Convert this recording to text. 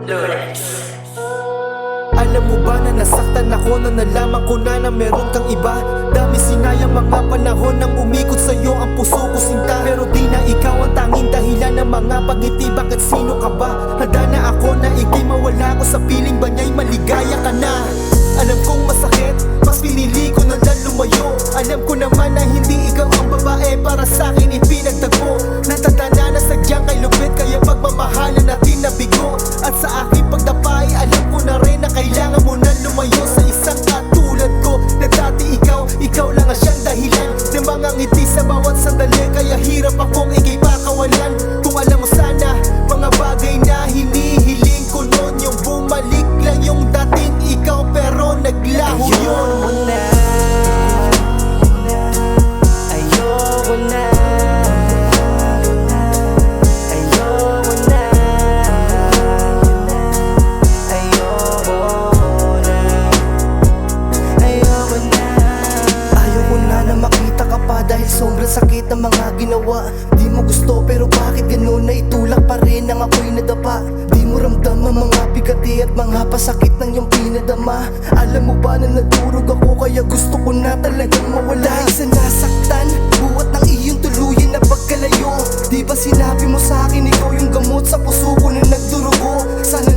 Lunes. Alam mo ba na nasaktan ako na nalaman ko na meron kang iba? Dami sinayang mga panahon nang umikot sa'yo ang puso ko sinta. Pero di na ikaw ang tanging dahilan ng mga pagngiti. Bakit sino ka ba? Handa na ako na ikay mawala ko sa piling ba niya'y maligaya ka na. Alam kong masakit, mas pinili ko na lang lumayo. Alam ko naman na hindi ikaw ang babae para sa'kin ipinagtagpo. Natatanda na sadyang kay lupit, kaya pagmamahalan natin nabigo. At sa aking pagdapay, alam ko na rin na kailangan mo na lumayo sa isang katulad ko. Na dati ikaw lang ang siyang dahilan ng mga ngiti sa bawat sandali. Kaya hirap akong ikay pakawalan. Kung alam mo sana, mga bagay na hinihiling ko noon, yung bumalik lang yung dating ikaw, pero naglaho yun. Ayoko na. Ayoko na. Ayoko na makita ka pa dahil sobrang sakit ang mga ginawa. Di mo gusto pero bakit ganun na itulak pa rin ang ako'y nadapa. Di mo ramdam ang mga bigati at mga pasakit ng iyong pinadama. Alam mo ba na nadurog ako kaya gusto ko na talagang mawala. Dahil sa nasaktan, buhat ng iyong tuluyan na pagkalayo. Di ba sinabi mo sa akin ikaw yung gamot sa puso ko na nagdurugo? Sana